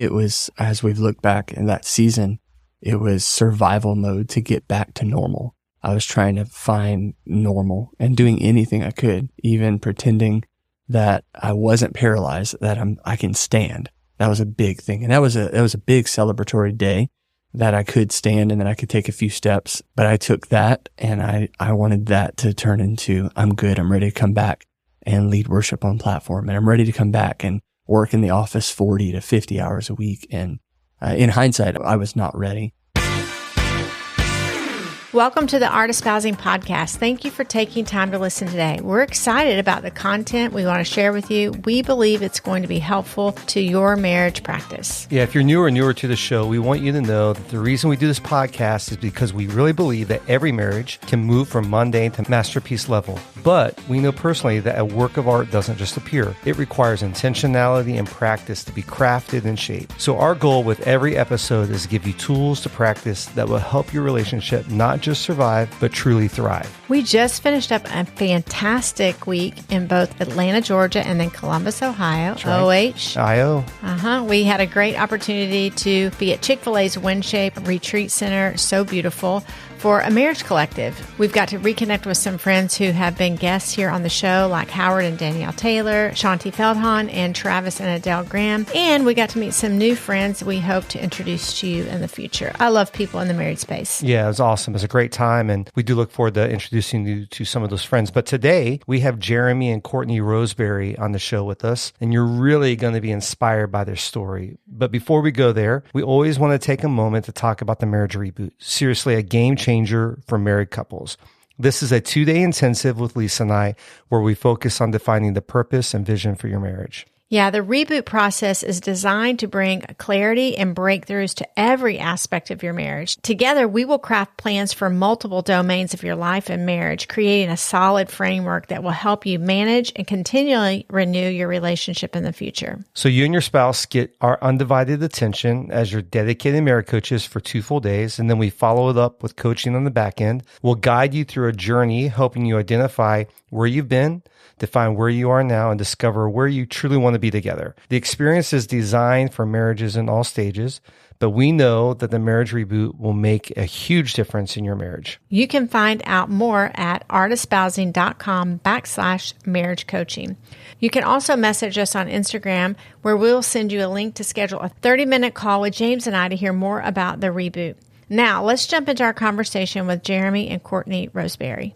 It was, as we've looked back in that season, it was survival mode to get back to normal. I was trying to find normal and doing anything I could, even pretending that I wasn't paralyzed, that I can stand. That was a big thing. And it was a big celebratory day that I could stand and that I could take a few steps. But I took that and I wanted that to turn into, I'm good. I'm ready to come back and lead worship on platform. And I'm ready to come back and work in the office 40 to 50 hours a week. And in hindsight, I was not ready. Welcome to the Art Espousing Podcast. Thank you for taking time to listen today. We're excited about the content we want to share with you. We believe it's going to be helpful to your marriage practice. Yeah, if you're newer to the show, we want you to know that the reason we do this podcast is because we really believe that every marriage can move from mundane to masterpiece level. But we know personally that a work of art doesn't just appear. It requires intentionality and practice to be crafted and shaped. So our goal with every episode is to give you tools to practice that will help your relationship not just survive, but truly thrive. We just finished up a fantastic week in both Atlanta, Georgia, and then Columbus, Ohio. Right. OH. We had a great opportunity to be at Chick-fil-A's WinShape Retreat Center. So beautiful. For a marriage collective. We've got to reconnect with some friends who have been guests here on the show, like Howard and Danielle Taylor, Shanti Feldhahn, and Travis and Adele Graham. And we got to meet some new friends we hope to introduce to you in the future. I love people in the married space. Yeah, it was awesome. It was a great time, and we do look forward to introducing you to some of those friends. But today, we have Jeremy and Kourtney Roseberry on the show with us, and you're really going to be inspired by their story. But before we go there, we always want to take a moment to talk about the Marriage Reboot. Seriously, a game changer for married couples. This is a 2-day intensive with Lisa and I where we focus on defining the purpose and vision for your marriage. Yeah, the reboot process is designed to bring clarity and breakthroughs to every aspect of your marriage. Together, we will craft plans for multiple domains of your life and marriage, creating a solid framework that will help you manage and continually renew your relationship in the future. So you and your spouse get our undivided attention as your dedicated marriage coaches for 2 full days, and then we follow it up with coaching on the back end. We'll guide you through a journey, helping you identify where you've been, define where you are now, and discover where you truly want to be together. The experience is designed for marriages in all stages, but we know that the Marriage Reboot will make a huge difference in your marriage. You can find out more at artespousing.com/marriage coaching. You can also message us on Instagram, where we'll send you a link to schedule a 30-minute call with James and I to hear more about the reboot. Now, let's jump into our conversation with Jeremy and Kourtney Roseberry.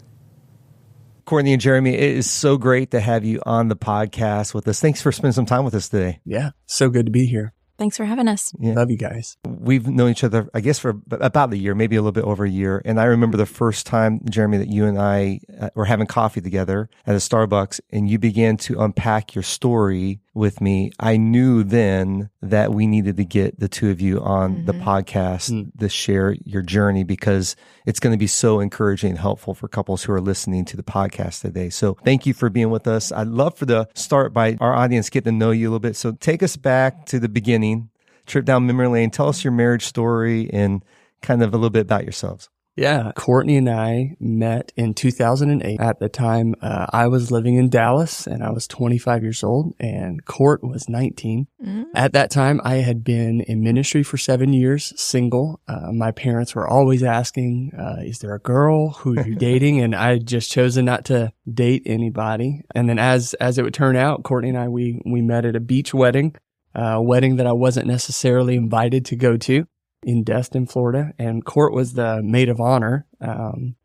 Kourtney and Jeremy, it is so great to have you on the podcast with us. Thanks for spending some time with us today. Yeah, so good to be here. Thanks for having us. Yeah. Love you guys. We've known each other, I guess, for about a year, maybe a little bit over a year. And I remember the first time, Jeremy, that you and I were having coffee together at a Starbucks, and you began to unpack your story with me. I knew then that we needed to get the two of you on the podcast to share your journey, because it's going to be so encouraging and helpful for couples who are listening to the podcast today. So thank you for being with us. I'd love for the start by our audience getting to know you a little bit. So take us back to the beginning, trip down memory lane. Tell us your marriage story and kind of a little bit about yourselves. Yeah, Kourtney and I met in 2008. At the time, I was living in Dallas and I was 25 years old and Kourt was 19. At that time, I had been in ministry for 7 years, single. My parents were always asking, is there a girl who you're dating? And I had just chosen not to date anybody. And then as it would turn out, Kourtney and I, we met at a beach wedding, a wedding that I wasn't necessarily invited to go to, in Destin, Florida, and Kourt was the maid of honor.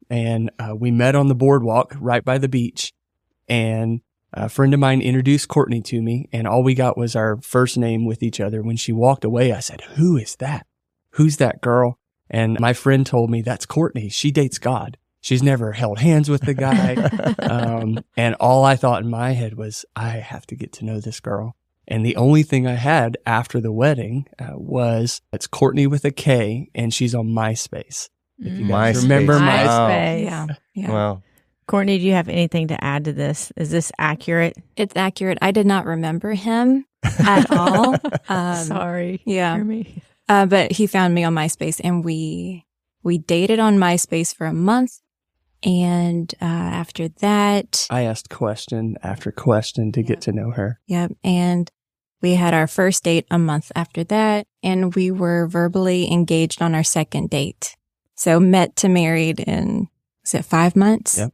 And we met on the boardwalk right by the beach, and a friend of mine introduced Kourtney to me, and all we got was our first name with each other. When she walked away, I said, "Who is that? Who's that girl?" And my friend told me, "That's Kourtney. She dates God. She's never held hands with the guy." And all I thought in my head was, I have to get to know this girl. And the only thing I had after the wedding was, it's Kourtney with a K, and she's on MySpace. If you guys remember MySpace. Yeah. Wow. Kourtney, do you have anything to add to this? Is this accurate? It's accurate. I did not remember him at all. Sorry. Yeah. Jeremy. But he found me on MySpace, and we dated on MySpace for a month. And after that, I asked question after question to get to know her. Yep. And We had our first date a month after that, and we were verbally engaged on our second date. So met to married in, was it 5 months? Yep.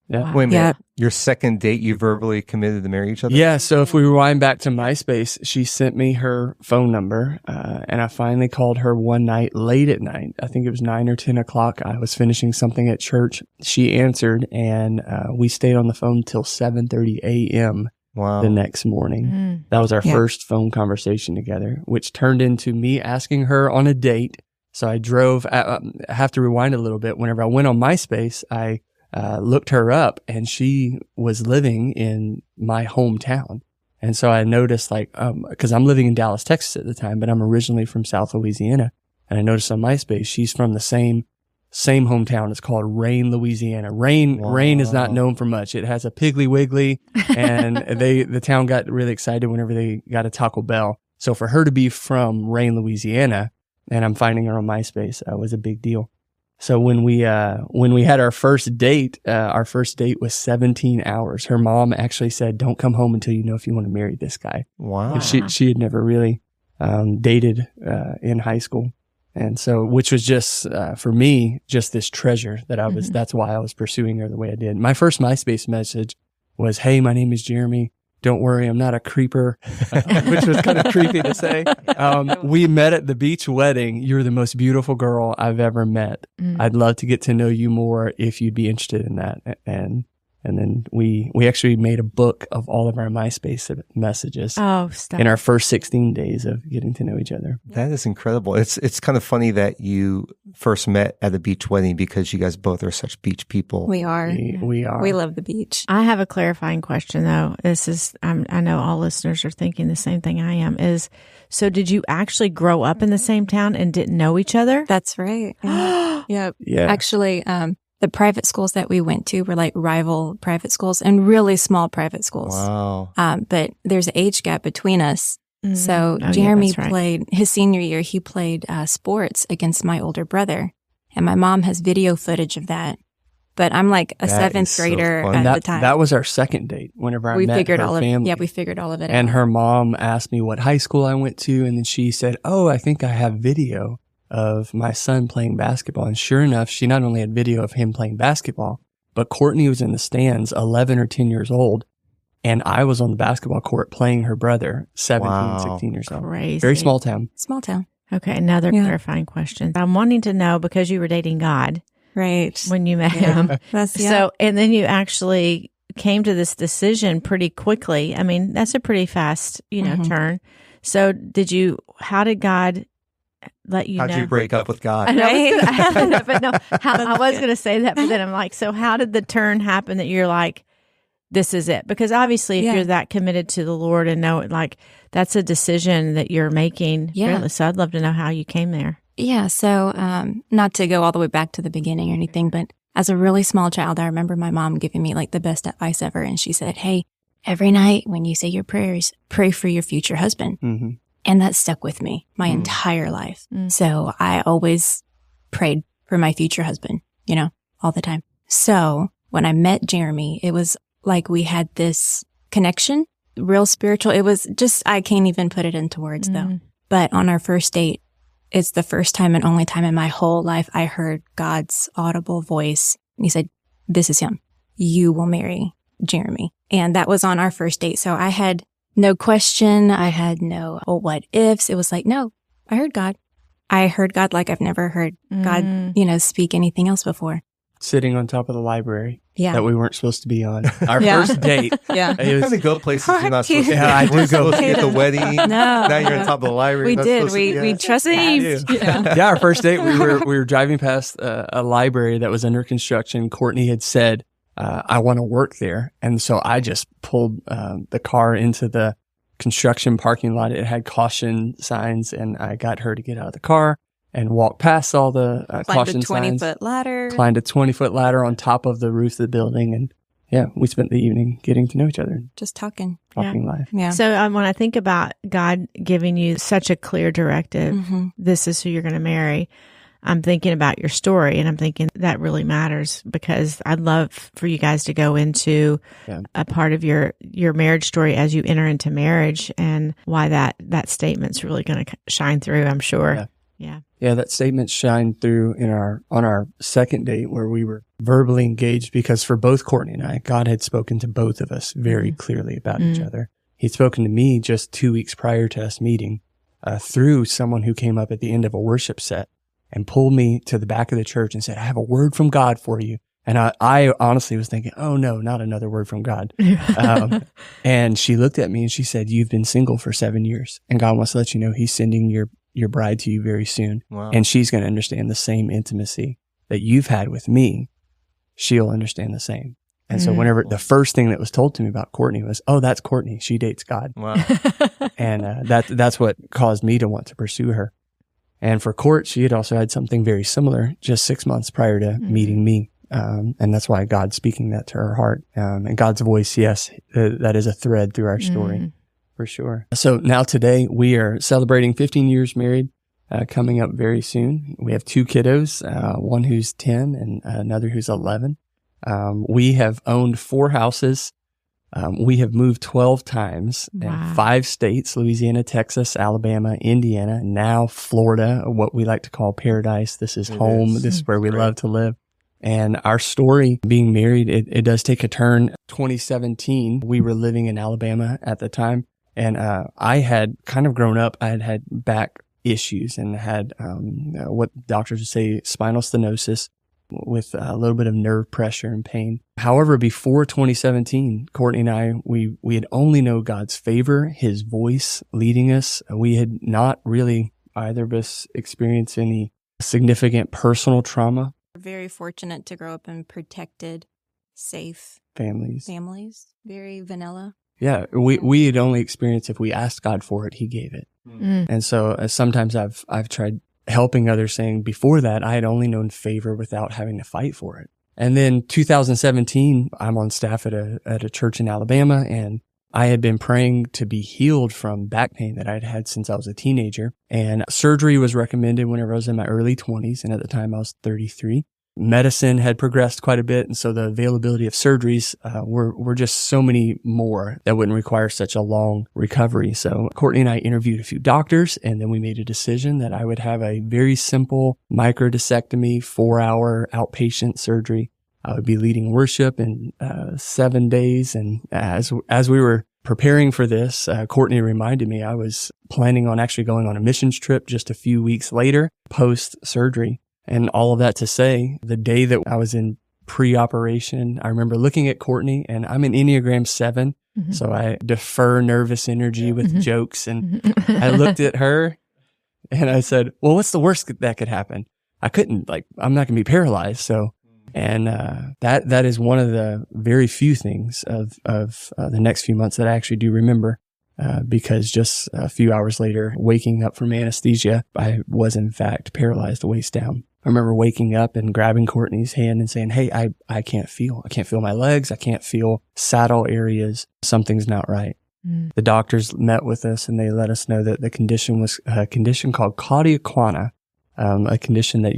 Yeah. Wow. Wait a minute. Yeah. Your second date, you verbally committed to marry each other? Yeah. So if we rewind back to MySpace, she sent me her phone number, and I finally called her one night late at night. I think it was 9 or 10 o'clock. I was finishing something at church. She answered, and we stayed on the phone till 7:30 a.m. Wow. the next morning. That was our first phone conversation together, which turned into me asking her on a date. So I drove, I have to rewind a little bit. Whenever I went on MySpace, I looked her up, and she was living in my hometown. And so I noticed, like, cause I'm living in Dallas, Texas at the time, but I'm originally from South Louisiana. And I noticed on MySpace, she's from the same hometown. It's called Rain, Louisiana. Rain is not known for much. It has a Piggly Wiggly, and the town got really excited whenever they got a Taco Bell. So for her to be from Rain, Louisiana, and I'm finding her on MySpace, was a big deal. So when we had our first date was 17 hours. Her mom actually said, "Don't come home until you know if you want to marry this guy." Wow. She had never really dated in high school. And so, which was just, for me, just this treasure that that's why I was pursuing her the way I did. My first MySpace message was, "Hey, my name is Jeremy. Don't worry, I'm not a creeper," which was kind of creepy to say. We met at the beach wedding. You're the most beautiful girl I've ever met. I'd love to get to know you more if you'd be interested in that. And then we actually made a book of all of our MySpace messages in our first 16 days of getting to know each other. That is incredible. It's kind of funny that you first met at a beach wedding because you guys both are such beach people. We are. We are. We love the beach. I have a clarifying question, though. This is, I know all listeners are thinking the same thing I am, so did you actually grow up in the same town and didn't know each other? That's right. Yeah. Actually, the private schools that we went to were like rival private schools and really small private schools. Wow. But there's an age gap between us. So Jeremy right. played his senior year. He played sports against my older brother, and my mom has video footage of that. But I'm like a seventh grader at the time. That was our second date. Whenever I met her family. Yeah, we figured all of it out. And her mom asked me what high school I went to, and then she said, "Oh, I think I have video of my son playing basketball." And sure enough, she not only had video of him playing basketball, but Kourtney was in the stands, 11 or 10 years old. And I was on the basketball court playing her brother, 17, 16 years old. Crazy. Very small town. Small town. Okay, another clarifying question. I'm wanting to know, because you were dating God right when you met him. So, and then you actually came to this decision pretty quickly. I mean, that's a pretty fast, turn. So how did God let you know? How'd you break up with God? I was going to say that, but then I'm like, so how did the turn happen that you're like, this is it? Because obviously if you're that committed to the Lord and know it, like that's a decision that you're making. Yeah. So I'd love to know how you came there. Yeah. So, not to go all the way back to the beginning or anything, but as a really small child, I remember my mom giving me like the best advice ever. And she said, "Hey, every night when you say your prayers, pray for your future husband." Mm-hmm. And that stuck with me my entire life. So I always prayed for my future husband, all the time. So when I met Jeremy, it was like we had this connection, real spiritual. It was just, I can't even put it into words though. But on our first date, it's the first time and only time in my whole life I heard God's audible voice. And he said, "This is him. You will marry Jeremy." And that was on our first date. So I had no question. I had no what ifs. It was like, no, I heard God. I heard God like I've never heard God, speak anything else before. Sitting on top of the library Yeah. that we weren't supposed to be on. Our first date. Yeah. It was, Kind of go places you're not supposed to. Yeah, I do go. Supposed to be at the wedding. No. Now you're on top of the library. We Not did. supposed to be- We trusted. Yeah, our first date, we were driving past a library that was under construction. Kourtney had said, "I want to work there." And so I just pulled the car into the construction parking lot. It had caution signs, and I got her to get out of the car and walk past all the caution signs. Climbed a 20-foot ladder. Climbed a 20-foot ladder on top of the roof of the building. And yeah, we spent the evening getting to know each other. Just talking. Talking life. Yeah. So when I think about God giving you such a clear directive, this is who you're going to marry. I'm thinking about your story, and I'm thinking that really matters, because I'd love for you guys to go into a part of your marriage story as you enter into marriage, and why that statement's really going to shine through, I'm sure. Yeah, that statement shined through on our second date, where we were verbally engaged, because for both Kourtney and I, God had spoken to both of us very clearly about each other. He'd spoken to me just 2 weeks prior to us meeting through someone who came up at the end of a worship set and pulled me to the back of the church and said, "I have a word from God for you." And I honestly was thinking, oh no, not another word from God. And she looked at me and she said, "You've been single for 7 years, and God wants to let you know He's sending your bride to you very soon. Wow. And she's going to understand the same intimacy that you've had with me. She'll understand the same." And so whenever the first thing that was told to me about Kourtney was, "Oh, that's Kourtney. She dates God." Wow. And that's what caused me to want to pursue her. And for Court, she had also had something very similar just 6 months prior to meeting me. And that's why God's speaking that to her heart. And God's voice, yes, that is a thread through our story for sure. So now today we are celebrating 15 years married, coming up very soon. We have 2 kiddos, one who's 10 and another who's 11. We have owned 4 houses. We have moved 12 times in 5 states: Louisiana, Texas, Alabama, Indiana, now Florida, what we like to call paradise. This is home. This is where we love to live. And our story being married, it does take a turn. 2017, we were living in Alabama at the time. And I had kind of grown up. I had back issues and had what doctors would say spinal stenosis, with a little bit of nerve pressure and pain. However, before 2017, Kourtney and I, we had only known God's favor, His voice leading us. We had not really, either of us, experienced any significant personal trauma. We're very fortunate to grow up in protected, safe families. Very vanilla. Yeah, we had only experienced, if we asked God for it, He gave it. And so sometimes I've tried helping others, saying before that, I had only known favor without having to fight for it. And then 2017, I'm on staff at a church in Alabama, and I had been praying to be healed from back pain that I'd had since I was a teenager. And surgery was recommended whenever I was in my early 20s. And at the time I was 33. Medicine had progressed quite a bit. And so the availability of surgeries were just so many more that wouldn't require such a long recovery. So Kourtney and I interviewed a few doctors, and then we made a decision that I would have a very simple microdiscectomy, 4-hour outpatient surgery. I would be leading worship in 7 days. And as we were preparing for this, Kourtney reminded me I was planning on actually going on a missions trip just a few weeks later, post-surgery. And all of that to say, the day that I was in pre-operation, I remember looking at Kourtney, and I'm an Enneagram 7, so I defer nervous energy with jokes. And I looked at her and I said, "Well, what's the worst that could happen? I'm not going to be paralyzed." So, and that is one of the very few things of the next few months that I actually do remember. Because just a few hours later, waking up from anesthesia, I was in fact paralyzed the waist down. I remember waking up and grabbing Kourtney's hand and saying, "Hey, I can't feel my legs. I can't feel saddle areas. Something's not right." The doctors met with us and they let us know that the condition was a condition called Kourtney Roseberry, a condition that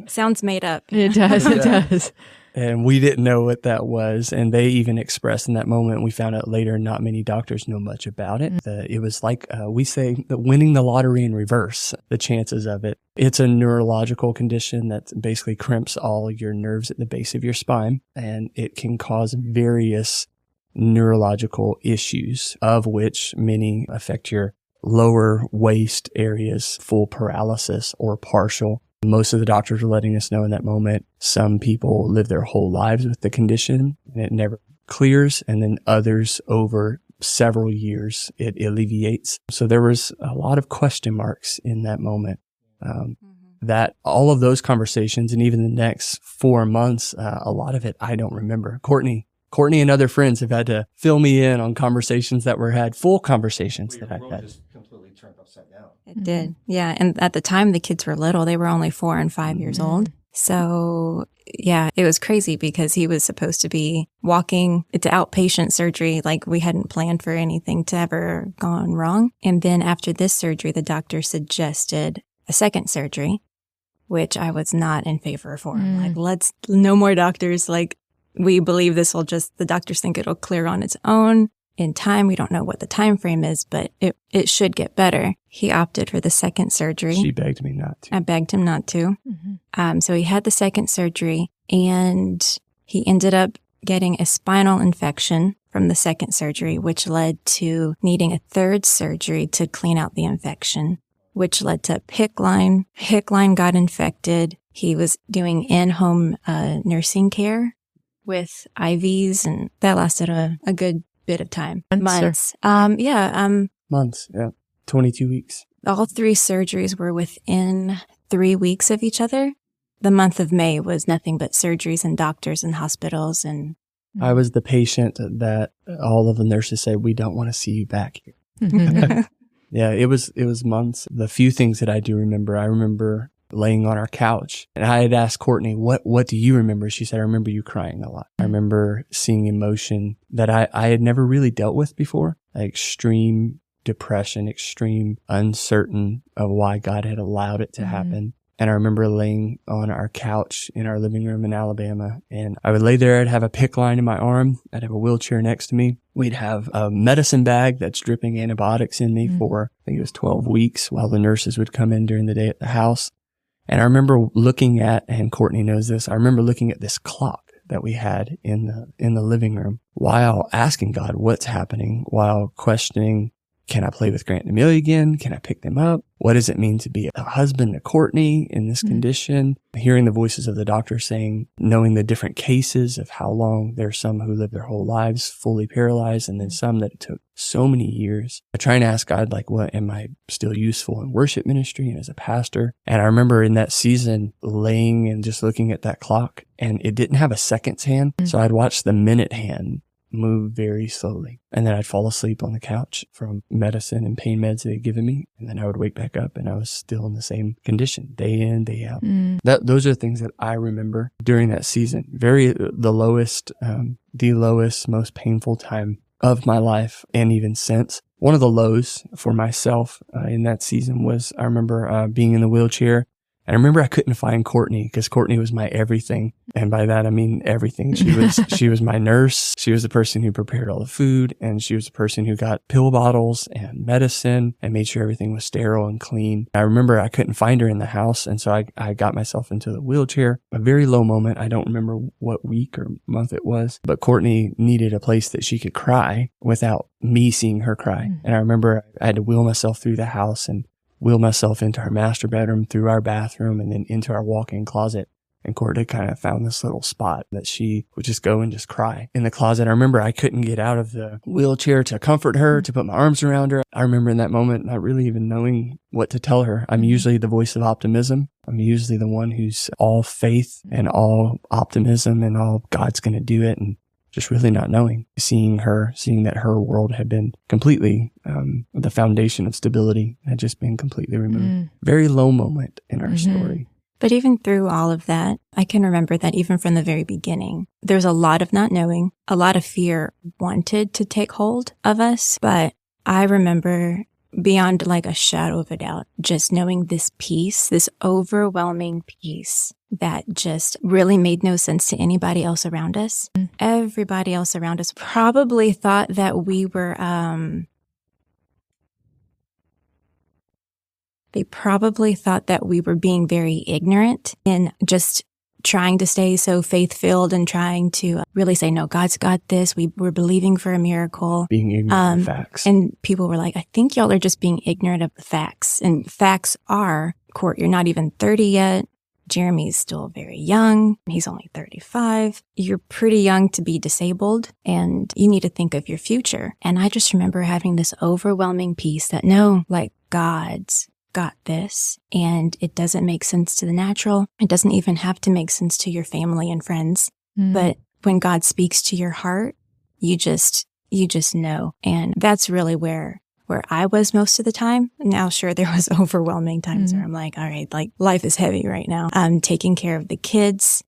sounds made up. It does. It does. And we didn't know what that was. And they even expressed in that moment, we found out later, not many doctors know much about it. It was like, we say, that winning the lottery in reverse, the chances of it. It's a neurological condition that basically crimps all your nerves at the base of your spine. And it can cause various neurological issues, of which many affect your lower waist areas, full paralysis or partial. Most of the doctors were letting us know in that moment, some people live their whole lives with the condition and it never clears. And then others, over several years, it alleviates. So there was a lot of question marks in that moment. That all of those conversations, and even the next 4 months, a lot of it I don't remember. Kourtney and other friends have had to fill me in on conversations that were had, full conversations that I've had. Just completely turned upside down. It did. Yeah. And at the time the kids were little, they were only 4 and 5 years old. So yeah, it was crazy because he was supposed to be walking. It's outpatient surgery. Like we hadn't planned for anything to ever gone wrong. And then after this surgery, the doctor suggested a second surgery, which I was not in favor for. I'm like, no more doctors. Like, we believe the doctors think it'll clear on its own in time. We don't know what the time frame is, but it should get better. He opted for the second surgery. She begged me not to. I begged him not to. So he had the second surgery, and he ended up getting a spinal infection from the second surgery, which led to needing a third surgery to clean out the infection, which led to PICC line. PICC line got infected. He was doing in-home nursing care with IVs, and that lasted a good bit of time. Months. Months, yeah. 22 weeks. All 3 surgeries were within 3 weeks of each other. The month of May was nothing but surgeries and doctors and hospitals. And I was the patient that all of the nurses said, we don't want to see you back here. Yeah, it was months. The few things that I do remember, I remember laying on our couch, and I had asked Kourtney, what do you remember? She said, I remember you crying a lot. I remember seeing emotion that I had never really dealt with before, like extreme depression, extreme uncertain of why God had allowed it to happen. And I remember laying on our couch in our living room in Alabama, and I would lay there. I'd have a PICC line in my arm. I'd have a wheelchair next to me. We'd have a medicine bag that's dripping antibiotics in me for, I think it was 12 weeks, while the nurses would come in during the day at the house. And I remember looking at, and Kourtney knows this, I remember looking at this clock that we had in the living room while asking God what's happening, while questioning, can I play with Grant and Amelia again? Can I pick them up? What does it mean to be a husband to Kourtney in this condition? Hearing the voices of the doctor saying, knowing the different cases of how long, there's some who live their whole lives fully paralyzed, and then some that it took so many years. I try and ask God, like, what am I still useful in worship ministry and as a pastor? And I remember in that season laying and just looking at that clock, and it didn't have a seconds hand. So I'd watch the minute hand move very slowly. And then I'd fall asleep on the couch from medicine and pain meds they had given me. And then I would wake back up and I was still in the same condition day in, day out. Those are things that I remember during that season. The lowest, most painful time of my life, and even since. One of the lows for myself in that season was, I remember being in the wheelchair. And I remember I couldn't find Kourtney because Kourtney was my everything. And by that, I mean everything. She was my nurse. She was the person who prepared all the food. And she was the person who got pill bottles and medicine and made sure everything was sterile and clean. I remember I couldn't find her in the house. And so I got myself into the wheelchair. A very low moment. I don't remember what week or month it was, but Kourtney needed a place that she could cry without me seeing her cry. And I remember I had to wheel myself through the house and wheel myself into our master bedroom, through our bathroom, and then into our walk-in closet. And Kourtney kind of found this little spot that she would just go and just cry in the closet. I remember I couldn't get out of the wheelchair to comfort her, to put my arms around her. I remember in that moment not really even knowing what to tell her. I'm usually the voice of optimism. I'm usually the one who's all faith and all optimism and all God's going to do it. And just really not knowing, seeing that her world had been completely, the foundation of stability had just been completely removed. Very low moment in our story. But even through all of that, I can remember that even from the very beginning, there's a lot of not knowing, a lot of fear wanted to take hold of us. But I remember beyond like a shadow of a doubt, just knowing this peace, this overwhelming peace that just really made no sense to anybody else around us. Everybody else around us probably thought that we were, they probably thought that we were being very ignorant and just trying to stay so faith-filled and trying to really say, no, God's got this. We're believing for a miracle. Being ignorant of the facts. And people were like, I think y'all are just being ignorant of the facts. And facts are, Court, you're not even 30 yet. Jeremy's still very young. He's only 35. You're pretty young to be disabled, and you need to think of your future. And I just remember having this overwhelming peace that no, like God's got this, and it doesn't make sense to the natural. It doesn't even have to make sense to your family and friends. But when God speaks to your heart, you just know. And that's really where I was most of the time. Now, sure, there was overwhelming times where I'm like, all right, like life is heavy right now. I'm taking care of the kids,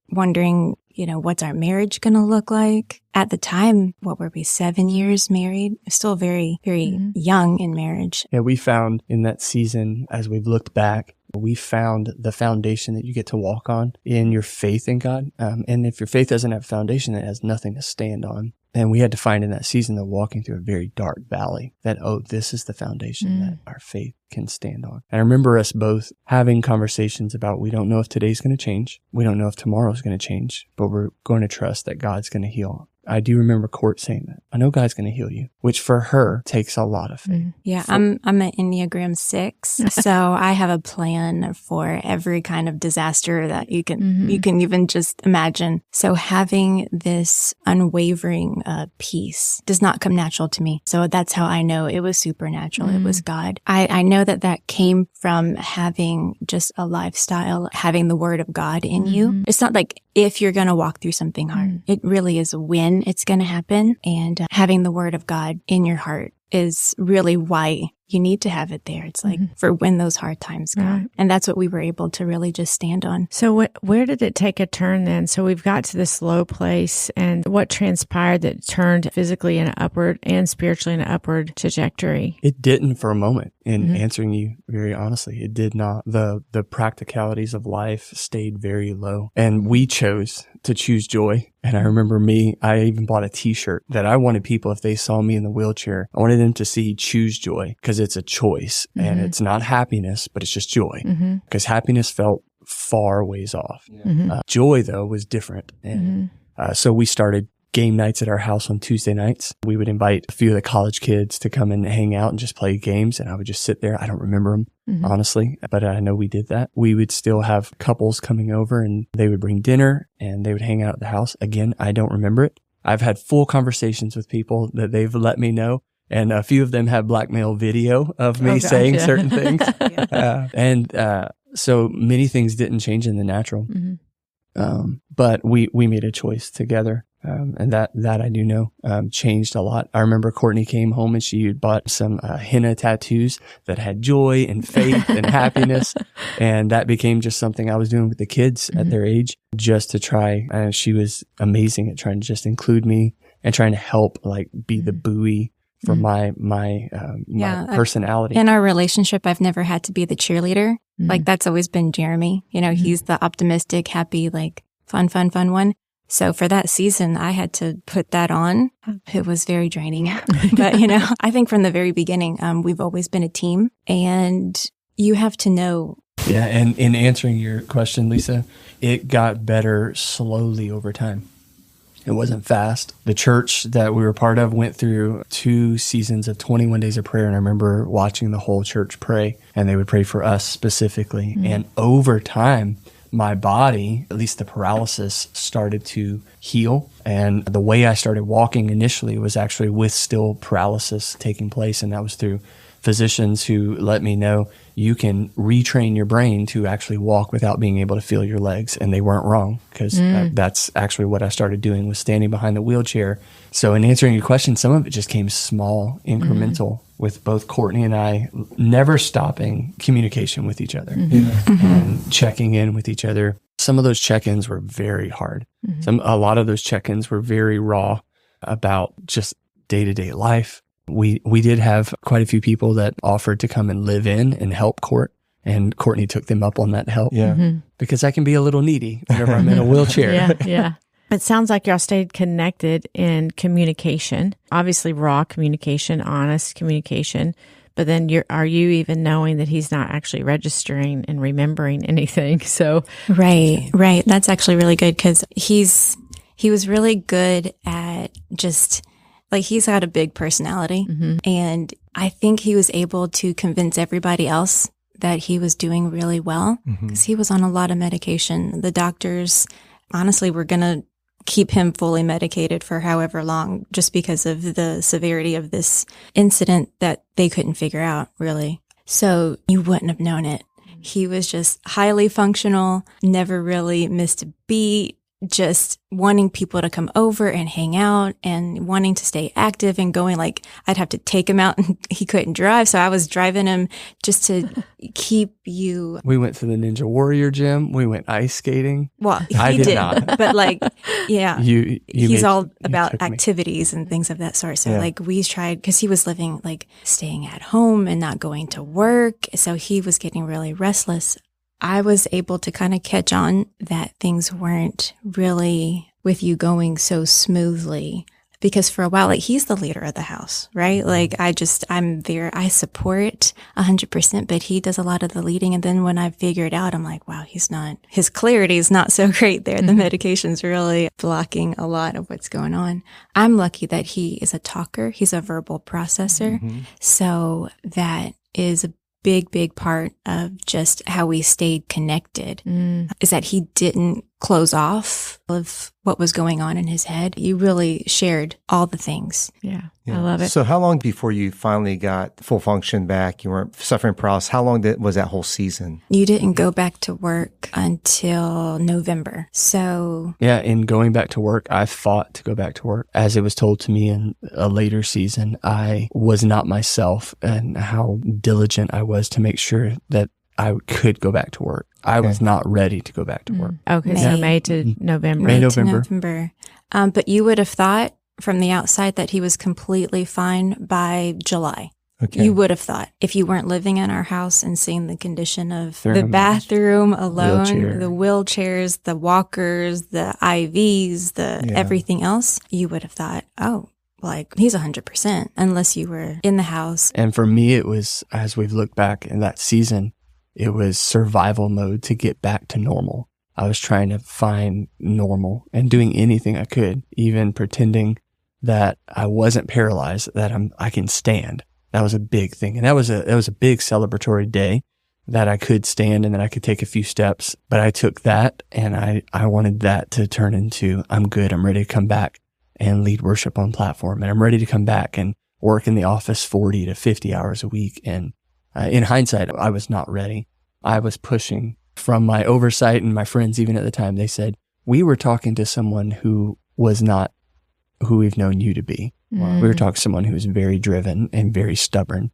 wondering, what's our marriage going to look like? At the time, what were we, 7 years married? Still very, very young in marriage. Yeah, we found in that season, as we've looked back, we found the foundation that you get to walk on in your faith in God. And if your faith doesn't have a foundation, it has nothing to stand on. And we had to find in that season that walking through a very dark valley that, this is the foundation that our faith can stand on. And I remember us both having conversations about, we don't know if today's going to change. We don't know if tomorrow's going to change, but we're going to trust that God's going to heal. I do remember Court saying that. I know God's going to heal you, which for her takes a lot of faith. Yeah, I'm an Enneagram 6, so I have a plan for every kind of disaster that you can even just imagine. So having this unwavering peace does not come natural to me. So that's how I know it was supernatural. It was God. I know that came from having just a lifestyle, having the word of God in you. It's not like if you're going to walk through something hard. It really is when it's going to happen. And having the word of God in your heart is really why you need to have it there. It's like for when those hard times come. Right. And that's what we were able to really just stand on. So where did it take a turn then? So we've got to this low place, and what transpired that turned physically in an upward and spiritually in an upward trajectory? It didn't for a moment. In answering you very honestly, it did not. The practicalities of life stayed very low, and we chose to choose joy. And I remember I even bought a t-shirt that I wanted people, if they saw me in the wheelchair, I wanted them to see choose joy, because it's a choice and it's not happiness, but it's just joy, because happiness felt far ways off. Joy though was different. And so we started game nights at our house on Tuesday nights. We would invite a few of the college kids to come and hang out and just play games. And I would just sit there. I don't remember them, honestly, but I know we did that. We would still have couples coming over, and they would bring dinner and they would hang out at the house. Again, I don't remember it. I've had full conversations with people that they've let me know. And a few of them have blackmail video of me saying certain things. So many things didn't change in the natural. But we made a choice together. And that I do know, changed a lot. I remember Kourtney came home and she had bought some, henna tattoos that had joy and faith and happiness. And that became just something I was doing with the kids at their age, just to try. And she was amazing at trying to just include me and trying to help, be the buoy for my personality. In our relationship, I've never had to be the cheerleader. That's always been Jeremy. He's the optimistic, happy, fun one. So for that season, I had to put that on. It was very draining. But, I think from the very beginning, we've always been a team, and you have to know. Yeah. And in answering your question, Lisa, it got better slowly over time. It wasn't fast. The church that we were part of went through 2 seasons of 21 days of prayer. And I remember watching the whole church pray, and they would pray for us specifically. And over time, my body, at least the paralysis, started to heal. And the way I started walking initially was actually with still paralysis taking place. And that was through physicians who let me know you can retrain your brain to actually walk without being able to feel your legs. And they weren't wrong, because that's actually what I started doing, was standing behind the wheelchair. So in answering your question, some of it just came small, incremental, with both Kourtney and I never stopping communication with each other and checking in with each other. Some of those check-ins were very hard. A lot of those check-ins were very raw about just day-to-day life. We did have quite a few people that offered to come and live in and help Court, and Kourtney took them up on that help. Because I can be a little needy whenever I'm in a wheelchair. It sounds like y'all stayed connected in communication, obviously raw communication, honest communication. But then are you even knowing that he's not actually registering and remembering anything? So Right. That's actually really good, because he was really good at just, he's got a big personality, and I think he was able to convince everybody else that he was doing really well, because he was on a lot of medication. The doctors honestly were going to keep him fully medicated for however long, just because of the severity of this incident that they couldn't figure out, really. So you wouldn't have known it. He was just highly functional, never really missed a beat. just wanting people to come over and hang out and wanting to stay active and going, like, I'd have to take him out and he couldn't drive. So I was driving him just to keep you. We went to the Ninja Warrior gym. We went ice skating. Well, I he did did, not. but like, yeah, he's all you about took me. activities and things of that sort. So Yeah. like we tried, because he was living, like, staying at home and not going to work. So he was getting really restless. I was able to kind of catch on that things weren't really with you going so smoothly, because for a while, like, he's the leader of the house, right? Like, I'm there, I support 100%, but he does a lot of the leading. And then when I figured out, I'm like, wow, his clarity is not so great there. The medication's really blocking a lot of what's going on. I'm lucky that he is a talker. He's a verbal processor. So that is a big part of just how we stayed connected, is that he didn't close off of what was going on in his head. You really shared all the things. Yeah. I love it. So how long before you finally got full function back? You weren't suffering paralysis. How long was that whole season? You didn't go back to work until November. So Yeah, in going back to work, I fought to go back to work. As it was told to me in a later season, I was not myself, and how diligent I was to make sure that I could go back to work. I was not ready to go back to work. Okay, so May to November. May, to November. November. But you would have thought from the outside that he was completely fine by July. Okay. You would have thought, if you weren't living in our house and seeing the condition of Very the much. bathroom alone, Wheelchair. the wheelchairs, the walkers, the IVs, everything else, you would have thought, oh, like, he's 100%, unless you were in the house. And for me, it was, as we've looked back in that season, it was survival mode to get back to normal. I was trying to find normal and doing anything I could, even pretending that I wasn't paralyzed, that I can stand. That was a big thing. And that was a big celebratory day, that I could stand and that I could take a few steps. But I took that and I wanted that to turn into, I'm good. I'm ready to come back and lead worship on platform. And I'm ready to come back and work in the office 40 to 50 hours a week. And in hindsight, I was not ready. I was pushing from my oversight, and my friends, even at the time, they said, we were talking to someone who was not who we've known you to be. We were talking to someone who was very driven and very stubborn.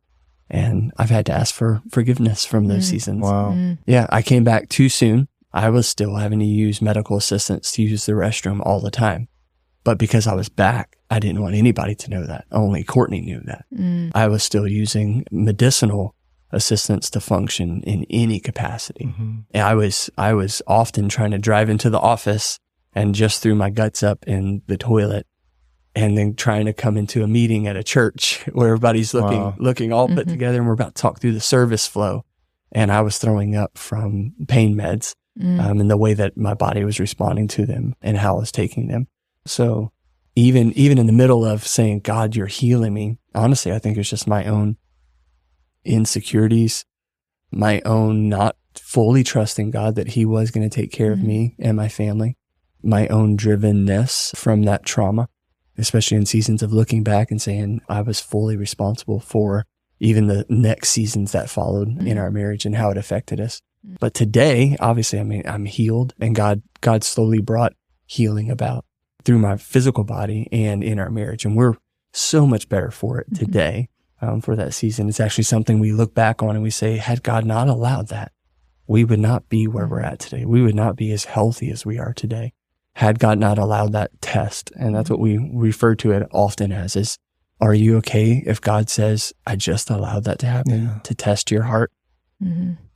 And I've had to ask for forgiveness from those seasons. Wow. Yeah, I came back too soon. I was still having to use medical assistants to use the restroom all the time. But because I was back, I didn't want anybody to know that. Only Kourtney knew that. I was still using medicinal assistance to function in any capacity. And I was often trying to drive into the office and just threw my guts up in the toilet, and then trying to come into a meeting at a church where everybody's looking all put together, and we're about to talk through the service flow. And I was throwing up from pain meds, and the way that my body was responding to them and how I was taking them. So even in the middle of saying, God, you're healing me, honestly, I think it's just my own insecurities, my own not fully trusting God that he was going to take care of me and my family, my own drivenness from that trauma, especially in seasons of looking back and saying I was fully responsible for even the next seasons that followed in our marriage and how it affected us. But today, obviously, I mean, I'm healed, and God slowly brought healing about through my physical body and in our marriage. And we're so much better for it today. For that season, it's actually something we look back on and we say, had God not allowed that, we would not be where we're at today. We would not be as healthy as we are today. Had God not allowed that test, and that's what we refer to it often as, is, are you okay if God says, I just allowed that to happen to test your heart,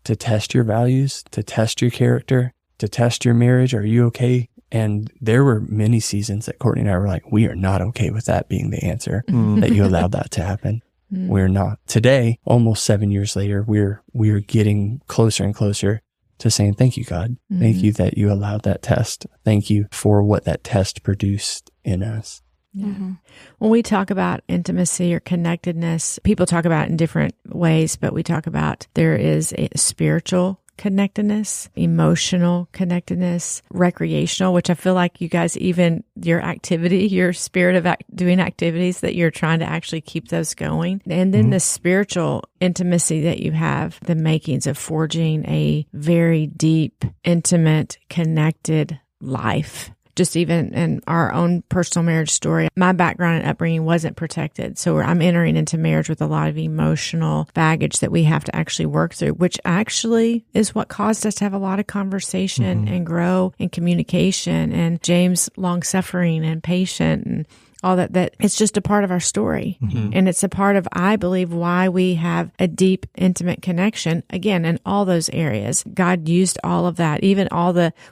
to test your values, to test your character, to test your marriage? Are you okay? And there were many seasons that Kourtney and I were like, we are not okay with that being the answer, that you allowed that to happen. We're not. Today, almost 7 years later, we're getting closer and closer to saying, thank you, God. Thank you that you allowed that test. Thank you for what that test produced in us. Yeah. When we talk about intimacy or connectedness, people talk about it in different ways, but we talk about there is a spiritual connectedness, emotional connectedness, recreational, which I feel like you guys, even your activity, your spirit of doing activities, that you're trying to actually keep those going. And then the spiritual intimacy that you have, the makings of forging a very deep, intimate, connected life. just even in our own personal marriage story, my background and upbringing wasn't protected. So I'm entering into marriage with a lot of emotional baggage that we have to actually work through, which actually is what caused us to have a lot of conversation and grow in communication, and James long suffering and patient and all that it's just a part of our story. And it's a part of, I believe, why we have a deep, intimate connection, again, in all those areas. God used all of that, even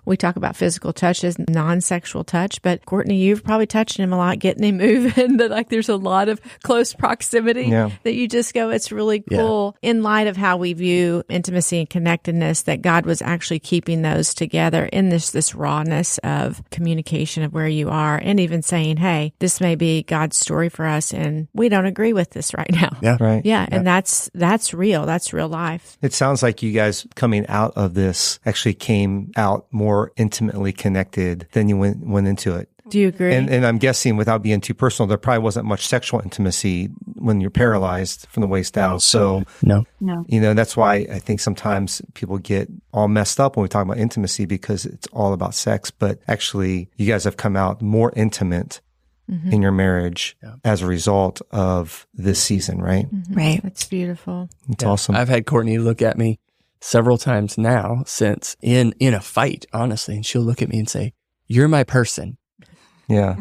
we talk about physical touches, non-sexual touch, but Kourtney, you've probably touched him a lot, getting him moving, that like there's a lot of close proximity that you just go, it's really cool in light of how we view intimacy and connectedness, that God was actually keeping those together in this rawness of communication of where you are, and even saying, hey, this may be God's story for us, and we don't agree with this right now. Yeah, right. Yeah, and that's real. That's real life. It sounds like you guys coming out of this actually came out more intimately connected than you went into it. Do you agree? And I'm guessing, without being too personal, there probably wasn't much sexual intimacy when you're paralyzed from the waist down. So, no. That's why I think sometimes people get all messed up when we talk about intimacy, because it's all about sex. But actually, you guys have come out more intimate in your marriage as a result of this season, right? Right. That's beautiful. It's awesome. I've had Kourtney look at me several times now since in a fight, honestly, and she'll look at me and say, "You're my person." Yeah.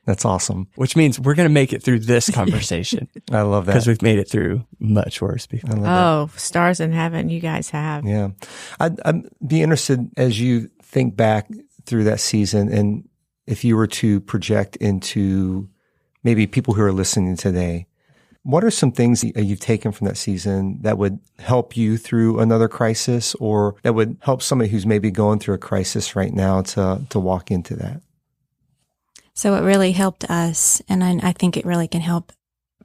That's awesome. Which means we're going to make it through this conversation. I love that. Because we've made it through much worse before. Oh, stars in heaven, you guys have. Yeah. I'd be interested, as you think back through that season, and if you were to project into maybe people who are listening today, what are some things that you've taken from that season that would help you through another crisis, or that would help somebody who's maybe going through a crisis right now to walk into that? So it really helped us, and I think it really can help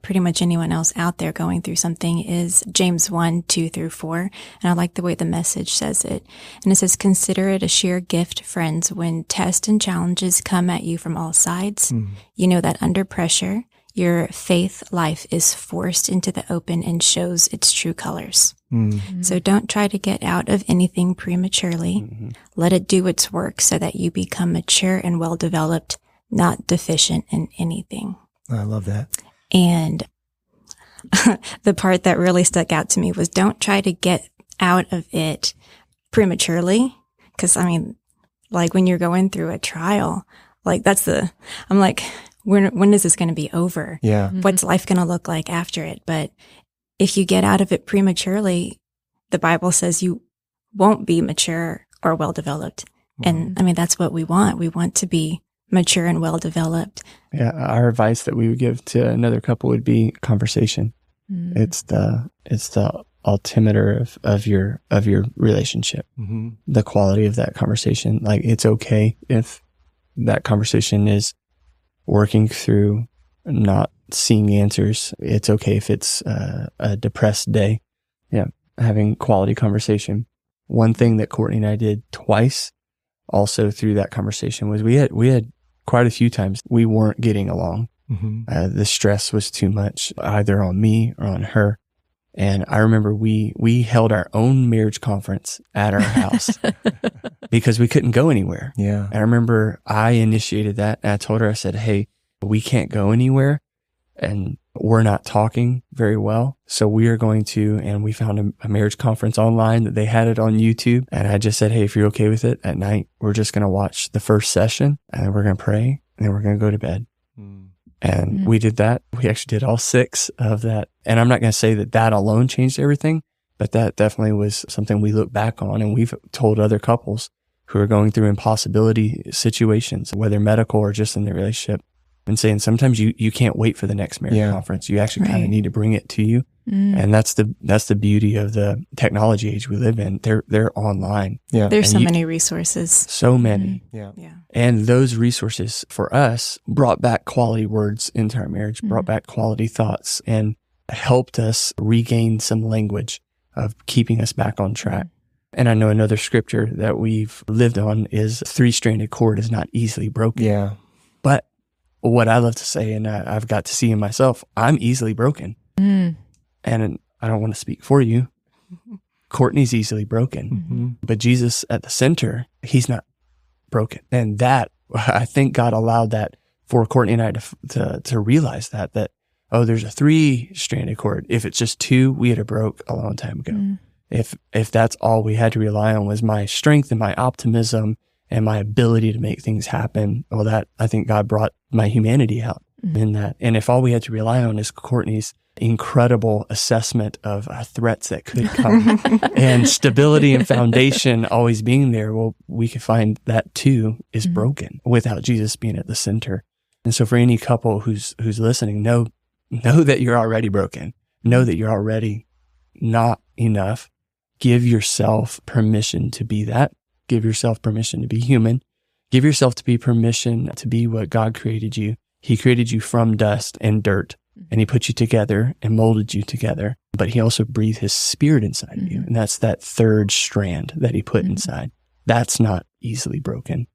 pretty much anyone else out there going through something, is James 1:2-4. And I like the way the Message says it. And it says, "Consider it a sheer gift, friends, when tests and challenges come at you from all sides. You know that under pressure, your faith life is forced into the open and shows its true colors. So don't try to get out of anything prematurely. Let it do its work so that you become mature and well-developed, not deficient in anything." I love that. And the part that really stuck out to me was, don't try to get out of it prematurely. Because, I mean, like when you're going through a trial, like I'm like, when is this going to be over? Yeah. What's life going to look like after it? But if you get out of it prematurely, the Bible says you won't be mature or well-developed. And I mean, that's what we want. We want to be mature and well-developed. Yeah, our advice that we would give to another couple would be conversation. It's the altimeter of your relationship. The quality of that conversation. Like, it's okay if that conversation is working through not seeing answers. It's okay if it's a depressed day. Yeah, having quality conversation. One thing that Kourtney and I did twice also through that conversation was we had quite a few times we weren't getting along. The stress was too much, either on me or on her. And I remember we held our own marriage conference at our house because we couldn't go anywhere. Yeah. And I remember I initiated that, and I told her, I said, "Hey, we can't go anywhere and we're not talking very well. So we are going to," and we found a marriage conference online that they had it on YouTube. And I just said, "Hey, if you're okay with it, at night, we're just going to watch the first session, and then we're going to pray, and then we're going to go to bed." And we did that. We actually did all 6 of that. And I'm not going to say that alone changed everything, but that definitely was something we look back on. And we've told other couples who are going through impossibility situations, whether medical or just in their relationship, and saying sometimes you can't wait for the next marriage conference. You actually kind of need to bring it to you. And that's the beauty of the technology age we live in. They're online. Yeah. There's so many resources. So many. Yeah. And those resources for us brought back quality words into our marriage, brought back quality thoughts, and helped us regain some language of keeping us back on track. And I know another scripture that we've lived on is 3-stranded cord is not easily broken. Yeah. But what I love to say, and I've got to see in myself, I'm easily broken. And I don't want to speak for you. Kourtney's easily broken. But Jesus at the center, he's not broken. And that I think God allowed that for Kourtney and I to realize that, oh, there's a 3-stranded cord. If it's just 2, we had a broke a long time ago. If that's all we had to rely on was my strength and my optimism and my ability to make things happen, well, that I think God brought my humanity out in that. And if all we had to rely on is Kourtney's incredible assessment of threats that could come and stability and foundation always being there, well, we could find that too is broken without Jesus being at the center. And so for any couple who's listening, know that you're already broken. Know that you're already not enough. Give yourself permission to be that. Give yourself permission to be human. Give yourself permission to be what God created you. He created you from dust and dirt, and he put you together and molded you together. But he also breathed his spirit inside of you. And that's that 3rd strand that he put inside. That's not easily broken.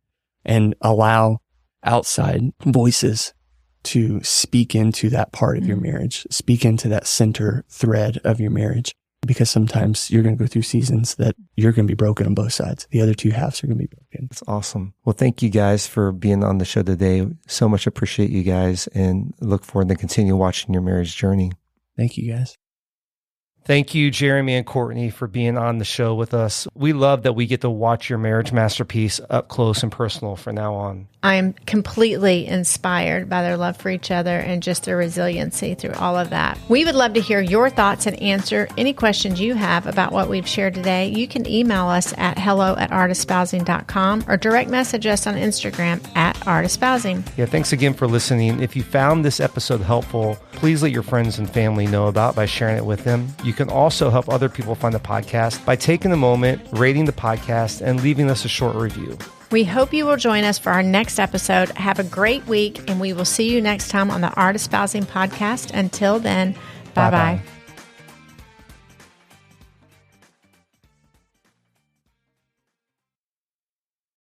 And allow outside voices to speak into that part of your marriage, speak into that center thread of your marriage. Because sometimes you're going to go through seasons that you're going to be broken on both sides. The other 2 halves are going to be broken. That's awesome. Well, thank you guys for being on the show today. So much appreciate you guys and look forward to continue watching your marriage journey. Thank you guys. Thank you, Jeremy and Kourtney, for being on the show with us. We love that we get to watch your marriage masterpiece up close and personal from now on. I am completely inspired by their love for each other and just their resiliency through all of that. We would love to hear your thoughts and answer any questions you have about what we've shared today. You can email us at hello@artespousing.com or direct message us on Instagram @artespousing. Yeah, thanks again for listening. If you found this episode helpful, please let your friends and family know about it by sharing it with them. You can also help other people find the podcast by taking a moment, rating the podcast, and leaving us a short review. We hope you will join us for our next episode. Have a great week, and we will see you next time on the Art Espousing podcast. Until then, bye-bye.